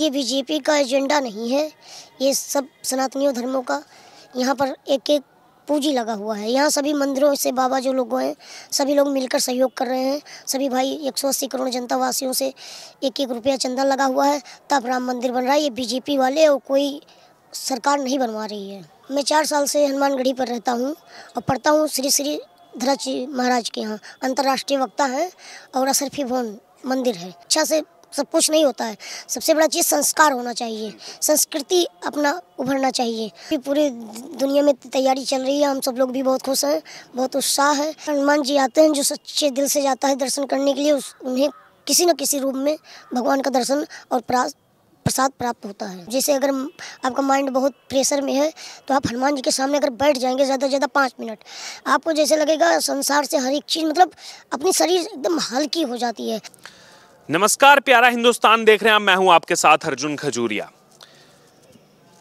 ये बीजेपी का एजेंडा नहीं है, ये सब सनातनी धर्मों का यहाँ पर एक एक पूंजी लगा हुआ है। यहाँ सभी मंदिरों से बाबा जो लोग हैं सभी लोग मिलकर सहयोग कर रहे हैं। सभी भाई 180 करोड़ जनता वासियों से एक एक रुपया चंदा लगा हुआ है, तब राम मंदिर बन रहा है। ये बीजेपी वाले और कोई सरकार नहीं बनवा रही है। मैं 4 साल से हनुमानगढ़ी पर रहता हूँ और पढ़ता हूँ श्री श्री धीरज महाराज के यहाँ। अंतर्राष्ट्रीय वक्ता है और असरफी भवन मंदिर है। अच्छा से सब कुछ नहीं होता है, सबसे बड़ा चीज़ संस्कार होना चाहिए, संस्कृति अपना उभरना चाहिए। कि पूरी दुनिया में तैयारी चल रही है, हम सब लोग भी बहुत खुश हैं, बहुत उत्साह है। हनुमान जी आते हैं जो सच्चे दिल से जाता है दर्शन करने के लिए, उन्हें किसी न किसी रूप में भगवान का दर्शन और प्रसाद प्राप्त होता है। जैसे अगर आपका माइंड बहुत प्रेशर में है तो आप हनुमान जी के सामने अगर बैठ जाएंगे ज़्यादा से ज़्यादा 5 मिनट, आपको जैसे लगेगा संसार से हर एक चीज़ मतलब अपनी शरीर एकदम हल्की हो जाती है। नमस्कार, प्यारा हिंदुस्तान देख रहे हैं, मैं हूं आपके साथ अर्जुन खजूरिया।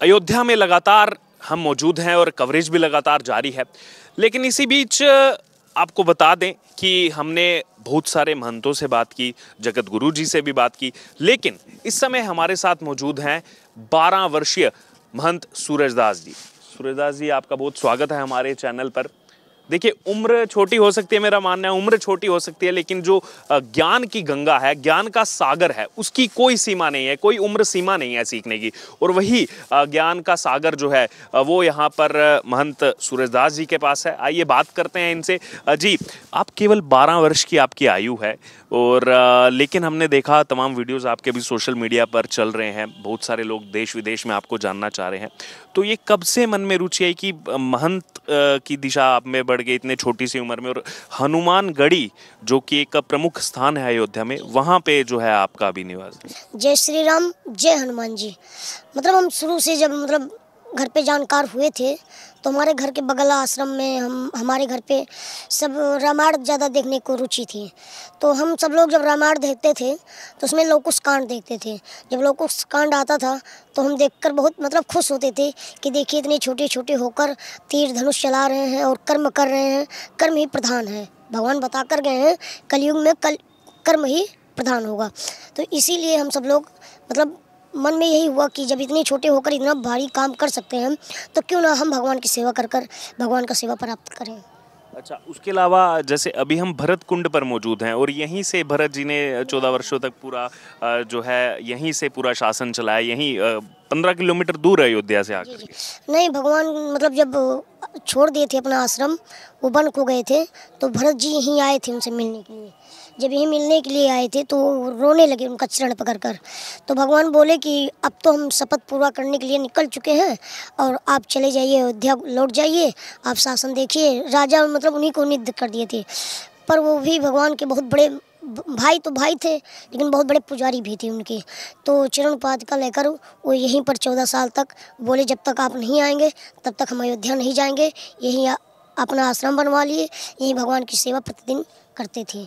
अयोध्या में लगातार हम मौजूद हैं और कवरेज भी लगातार जारी है, लेकिन इसी बीच आपको बता दें कि हमने बहुत सारे महंतों से बात की, जगत गुरु जी से भी बात की, लेकिन इस समय हमारे साथ मौजूद हैं 12 वर्षीय महंत सूरजदास जी। सूरजदास जी, आपका बहुत स्वागत है हमारे चैनल पर। देखिए, उम्र छोटी हो सकती है, मेरा मानना है उम्र छोटी हो सकती है, लेकिन जो ज्ञान की गंगा है, ज्ञान का सागर है, उसकी कोई सीमा नहीं है, कोई उम्र सीमा नहीं है सीखने की। और वही ज्ञान का सागर जो है वो यहाँ पर महंत सूरजदास जी के पास है। आइए बात करते हैं इनसे। जी, आप केवल 12 वर्ष की आपकी आयु है और लेकिन हमने देखा तमाम वीडियोस आपके भी सोशल मीडिया पर चल रहे हैं, बहुत सारे लोग देश विदेश में आपको जानना चाह रहे हैं। तो ये कब से मन में रुचि आई कि महंत की दिशा आप में बढ़ गई इतने छोटी सी उम्र में, और हनुमानगढ़ी जो कि एक प्रमुख स्थान है अयोध्या में, वहाँ पे जो है आपका भी निवास? जय श्री राम, जय हनुमान जी। मतलब हम शुरू से जब घर पे जानकार हुए थे तो हमारे घर के बगल आश्रम में हमारे घर पे सब रामायण ज़्यादा देखने को रुचि थी। तो हम सब लोग जब रामायण देखते थे तो उसमें लवकुश कांड देखते थे। जब लवकुश कांड आता था तो हम देखकर बहुत खुश होते थे कि देखिए इतने छोटे छोटे होकर तीर धनुष चला रहे हैं और कर्म कर रहे हैं। कर्म ही प्रधान है, भगवान बता कर गए हैं कलयुग में कर्म ही प्रधान होगा। तो इसीलिए हम सब लोग मन में यही हुआ कि जब इतने छोटे होकर इतना भारी काम कर सकते हैं तो क्यों ना हम भगवान की सेवा कर भगवान का सेवा प्राप्त करें। अच्छा, उसके अलावा जैसे अभी हम भरत कुंड पर मौजूद हैं और यहीं से भरत जी ने 14 वर्षों तक पूरा जो है यहीं से पूरा शासन चलाया, यहीं 15 किलोमीटर दूर है अयोध्या से आकर। नहीं, भगवान जब छोड़ दिए थे अपना आश्रम, वो वन को गए थे तो भरत जी यहीं आए थे उनसे मिलने के लिए। जब यहीं मिलने के लिए आए थे तो रोने लगे उनका चरण पकड़कर। तो भगवान बोले कि अब तो हम शपथ पूरा करने के लिए निकल चुके हैं और आप चले जाइए, अयोध्या लौट जाइए, आप शासन देखिए। राजा उन्हीं को नियुक्त कर दिए थे, पर वो भी भगवान के बहुत बड़े भाई तो भाई थे लेकिन बहुत बड़े पुजारी भी थे उनके। तो चरण उपाधिका लेकर वो यहीं पर 14 साल तक बोले जब तक आप नहीं आएंगे तब तक हम अयोध्या नहीं जाएंगे। यहीं अपना आश्रम बनवा लिए, यहीं भगवान की सेवा प्रतिदिन करते थे।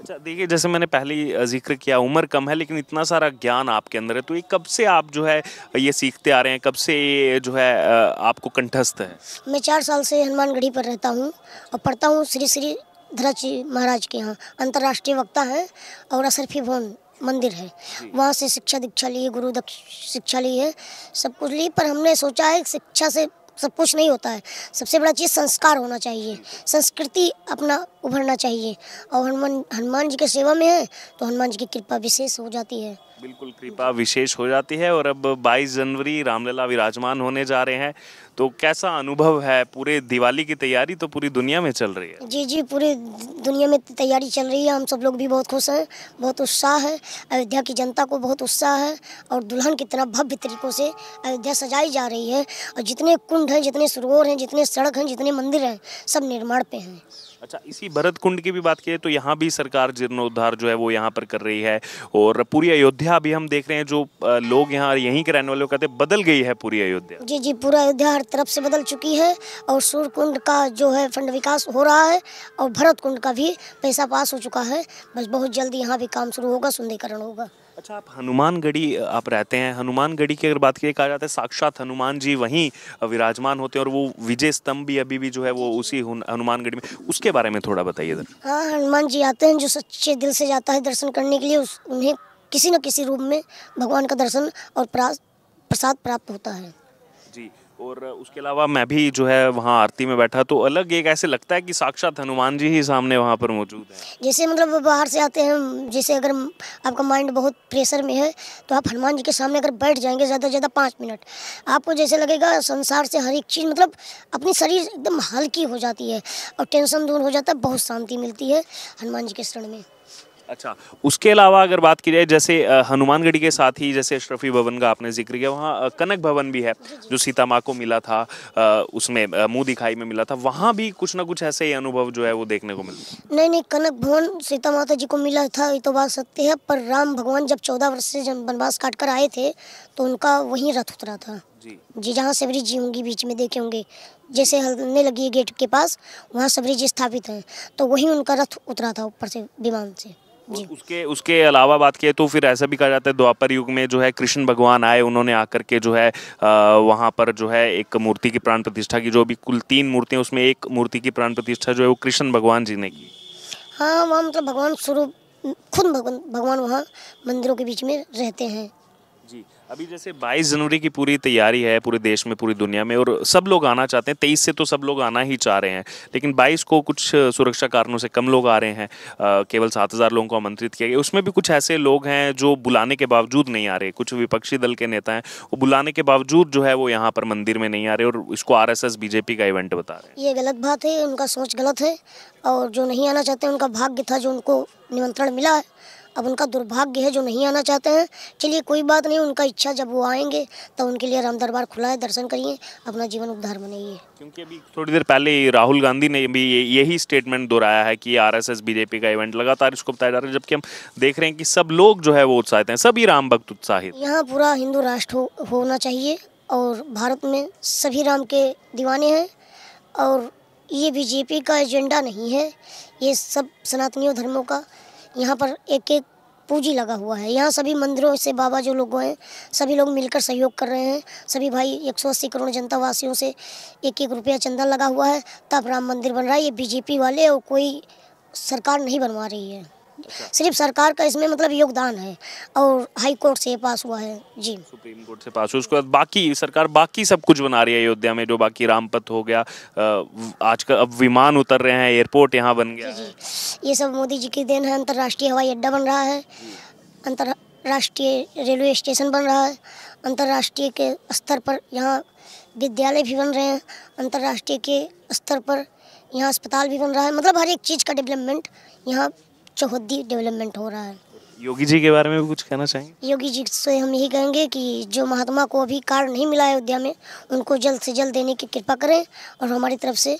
अच्छा, देखिए, जैसे मैंने पहले ही जिक्र किया, उम्र कम है लेकिन इतना सारा ज्ञान आपके अंदर है, तो ये कब से आप जो है ये सीखते आ रहे हैं, कब से ये जो है आपको कंठस्थ है? मैं 4 साल से हनुमानगढ़ी पर रहता हूँ और पढ़ता हूँ श्री श्री धीरज महाराज के यहाँ। अंतर्राष्ट्रीय वक्ता है और असरफी भवन मंदिर है, वहाँ से शिक्षा दीक्षा ली, गुरु शिक्षा ली है, सब कुछ ली। पर हमने सोचा है शिक्षा से सब कुछ नहीं होता है, सबसे बड़ा चीज़ संस्कार होना चाहिए, संस्कृति अपना उभरना चाहिए। और हनुमान जी के सेवा में है तो हनुमान जी की कृपा विशेष हो जाती है। बिल्कुल, कृपा विशेष हो जाती है। और अब 22 जनवरी रामलला विराजमान होने जा रहे हैं, तो कैसा अनुभव है? पूरे दिवाली की तैयारी तो पूरी दुनिया में चल रही है। जी, पूरी दुनिया में तैयारी चल रही है, हम सब लोग भी बहुत खुश हैं, बहुत उत्साह है। अयोध्या की जनता को बहुत उत्साह है और दुल्हन की तरह भव्य तरीकों से अयोध्या सजाई जा रही है। और जितने कुंड हैं, जितने सरोवर हैं, जितने सड़क हैं, जितने मंदिर हैं, सब निर्माण पे हैं। अच्छा, इसी भरत कुंड की भी बात की तो यहाँ भी सरकार जीर्णोद्धार जो है वो यहाँ पर कर रही है, और पूरी अयोध्या अभी हम देख रहे हैं जो लोग यहाँ यहीं के रहने वाले कहते हैं बदल गई है पूरी अयोध्या। जी, पूरा अयोध्या हर तरफ से बदल चुकी है और सूर्य कुंड का जो है फंड विकास हो रहा है और भरत कुंड का भी पैसा पास हो चुका है। बस बहुत जल्दी यहाँ भी काम शुरू होगा, सुंदरीकरण होगा। अच्छा, आप हनुमानगढ़ी आप रहते हैं, हनुमानगढ़ी की अगर बात की कहा जाता है साक्षात हनुमान जी वहीं विराजमान होते हैं, और वो विजय स्तंभ भी अभी भी जो है वो उसी हनुमानगढ़ी में, उसके बारे में थोड़ा बताइए जरा। हाँ, हनुमान जी आते हैं जो सच्चे दिल से जाता है दर्शन करने के लिए, उन्हें किसी न किसी रूप में भगवान का दर्शन और प्रसाद प्राप्त होता है। जी, और उसके अलावा मैं भी जो है वहाँ आरती में बैठा तो अलग एक ऐसे लगता है कि साक्षात हनुमान जी ही सामने वहाँ पर मौजूद हैं। जैसे मतलब बाहर से आते हैं, जैसे अगर आपका माइंड बहुत प्रेशर में है तो आप हनुमान जी के सामने अगर बैठ जाएंगे ज़्यादा से ज़्यादा 5 मिनट, आपको जैसे लगेगा संसार से हर एक चीज़ मतलब अपनी शरीर एकदम हल्की हो जाती है और टेंशन दूर हो जाता है, बहुत शांति मिलती है हनुमान जी के शरण में। अच्छा, उसके अलावा अगर बात की जाए जैसे हनुमानगढ़ी के साथ ही जैसे अशरफी भवन का आपने जिक्र किया, वहाँ कनक भवन भी है जो सीता माँ को मिला था, उसमें मुंह दिखाई में मिला था, वहाँ भी कुछ ना कुछ ऐसे ही अनुभव जो है वो देखने को मिलता है। नहीं नहीं, कनक भवन सीता माता जी को मिला था ये तो बात सत्य है, पर राम भगवान जब 14 वर्ष से जब वनवास काट कर आए थे तो उनका वहीं रथ उतरा था जी, जहाँ सबरी जी होंगी बीच में देखे होंगे, जैसे हलने लगी है गेट के पास वहाँ सबरी जी स्थापित हैं, तो वहीं उनका रथ उतरा था ऊपर से विमान से जी। उसके उसके अलावा बात किए तो फिर ऐसा भी कहा जाता है द्वापर युग में जो है कृष्ण भगवान आए, उन्होंने आकर के जो है वहाँ पर जो है एक मूर्ति की प्राण प्रतिष्ठा की, जो भी कुल 3 मूर्तियाँ उसमें एक मूर्ति की प्राण प्रतिष्ठा जो है वो कृष्ण भगवान जी ने की। हाँ, वहाँ मतलब भगवान स्वरूप खुद भगवान वहाँ मंदिरों के बीच में रहते हैं जी, अभी जैसे 22 जनवरी की पूरी तैयारी है पूरे देश में, पूरी दुनिया में, और सब लोग आना चाहते हैं। 23 से तो सब लोग आना ही चाह रहे हैं, लेकिन 22 को कुछ सुरक्षा कारणों से कम लोग आ रहे हैं। केवल 7,000 लोगों को आमंत्रित किया गया। उसमें भी कुछ ऐसे लोग हैं जो बुलाने के बावजूद नहीं आ रहे। कुछ विपक्षी दल के नेता हैं, वो बुलाने के बावजूद जो है वो यहाँ पर मंदिर में नहीं आ रहे और इसको RSS बीजेपी का इवेंट बता रहे हैं। ये गलत बात है, उनका सोच गलत है और जो नहीं आना चाहते उनका भाग्य था जो उनको निमंत्रण मिला है, अब उनका दुर्भाग्य है जो नहीं आना चाहते हैं। चलिए कोई बात नहीं, उनका इच्छा, जब वो आएंगे तो उनके लिए राम दरबार खुला है, दर्शन करिए, अपना जीवन उद्धार बनाइए। क्योंकि अभी थोड़ी देर पहले राहुल गांधी ने भी यही स्टेटमेंट दोहराया है कि RSS बीजेपी का इवेंट, लगातार इसको बताया जा रहा है, जबकि हम देख रहे हैं कि सब लोग जो है वो उत्साहित हैं, सभी राम भक्त उत्साहित। यहाँ पूरा हिंदू राष्ट्र होना चाहिए और भारत में सभी राम के दीवाने हैं और ये बीजेपी का एजेंडा नहीं है, ये सब सनातनियों धर्मों का यहाँ पर एक एक पूंजी लगा हुआ है। यहाँ सभी मंदिरों से बाबा जो लोग हैं सभी लोग मिलकर सहयोग कर रहे हैं, सभी भाई 180 करोड़ जनता वासियों से 1-1 रुपया चंदा लगा हुआ है, तब राम मंदिर बन रहा है। ये बीजेपी वाले और कोई सरकार नहीं बनवा रही है, सिर्फ सरकार का इसमें मतलब योगदान है और हाई कोर्ट से पास हुआ है जी, सुप्रीम कोर्ट से पास हुआ, उसके बाद बाकी सरकार बाकी सब कुछ बना रही है अयोध्या में, जो बाकी रामपथ हो गया, आजकल अब विमान उतर रहे हैं, एयरपोर्ट यहाँ बन गया है। ये सब मोदी जी की देन है। अंतर्राष्ट्रीय हवाई अड्डा बन रहा है, अंतर्राष्ट्रीय रेलवे स्टेशन बन रहा है, अंतर्राष्ट्रीय के स्तर पर यहाँ विद्यालय भी बन रहे हैं, अंतर्राष्ट्रीय के स्तर पर यहाँ अस्पताल भी बन रहा है, मतलब हर एक चीज़ का डेवलपमेंट यहाँ चौहद्दी डेवलपमेंट हो रहा है। योगी जी के बारे में भी कुछ कहना चाहेंगे? योगी जी से हम यही कहेंगे कि जो महात्मा को अभी कार्ड नहीं मिला है अयोध्या में, उनको जल्द से जल्द देने की कृपा करें और हमारी तरफ से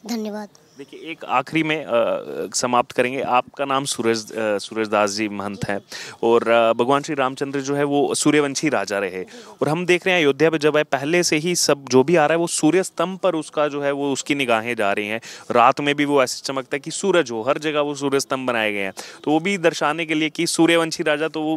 धन्यवाद। देखिए, एक आखिरी में समाप्त करेंगे। आपका नाम सूरजदास जी महंत है और भगवान श्री रामचंद्र जो है वो सूर्यवंशी राजा रहे, और हम देख रहे हैं अयोध्या पे जब है पहले से ही सब जो भी आ रहा है वो सूर्य स्तंभ पर उसका जो है वो उसकी निगाहें जा रही हैं। रात में भी वो ऐसे चमकता है कि सूरज हो, हर जगह वो सूर्य स्तंभ बनाए गए हैं, तो वो भी दर्शाने के लिए कि सूर्यवंशी राजा तो वो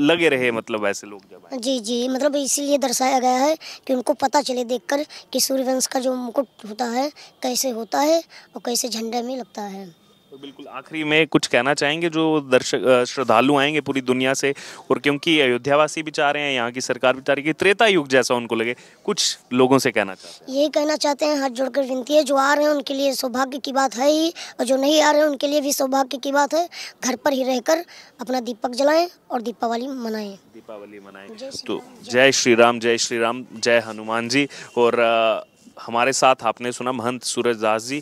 लगे रहे, मतलब ऐसे लोग जब जी जी, मतलब इसीलिए दर्शाया गया है कि उनको पता चले देखकर कि सूर्यवंश का जो मुकुट होता है कैसे होता है और कैसे झंडे में लगता है। तो बिल्कुल आखिरी में कुछ कहना चाहेंगे जो दर्शक श्रद्धालु आएंगे पूरी दुनिया से, और क्योंकि अयोध्यावासी भी चाह रहे हैं, यहाँ की सरकार भी चाह रही है कि त्रेता युग जैसा उनको लगे, कुछ लोगों से कहना चाहते हैं? यही कहना चाहते हैं, हाथ जोड़कर विनती है, जो आ रहे हैं उनके लिए सौभाग्य की बात है ही, और जो नहीं आ रहे हैं उनके लिए भी सौभाग्य की बात है। घर पर ही रहकर अपना दीपक जलाएं और दीपावली मनाएं। तो जय श्री राम, जय श्री राम, जय हनुमान जी। और हमारे साथ आपने सुना महंत सूरजदास जी,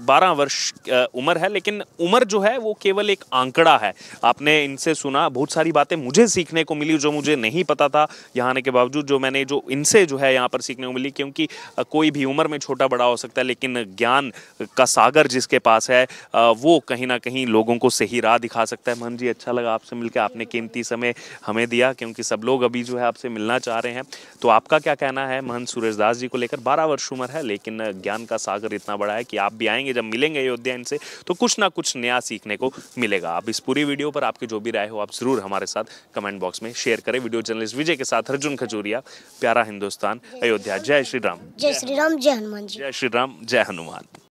12 वर्ष उम्र है, लेकिन उम्र जो है वो केवल एक आंकड़ा है। आपने इनसे सुना, बहुत सारी बातें मुझे सीखने को मिली जो मुझे नहीं पता था यहाँ आने के बावजूद, जो मैंने जो इनसे जो है यहाँ पर सीखने को मिली, क्योंकि कोई भी उम्र में छोटा बड़ा हो सकता है, लेकिन ज्ञान का सागर जिसके पास है वो कहीं ना कहीं लोगों को सही राह दिखा सकता है। महंत जी, अच्छा लगा आपसे मिलकर, आपने कीमती समय हमें दिया, क्योंकि सब लोग अभी जो है आपसे मिलना चाह रहे हैं। तो आपका क्या कहना है महंत सूरजदास जी को लेकर? 12 वर्ष उम्र है, लेकिन ज्ञान का सागर इतना बड़ा है कि आप भी आएंगे, जब मिलेंगे अयोध्या इनसे, तो कुछ ना कुछ नया सीखने को मिलेगा। आप इस पूरी वीडियो पर आपकी जो भी राय हो आप जरूर हमारे साथ कमेंट बॉक्स में शेयर करें। वीडियो जर्नलिस्ट विजय के साथ अर्जुन खजूरिया, प्यारा हिंदुस्तान, अयोध्या। जय श्री राम, जय श्री राम, जय हनुमान जी। जय श्री राम, जय हनुमान।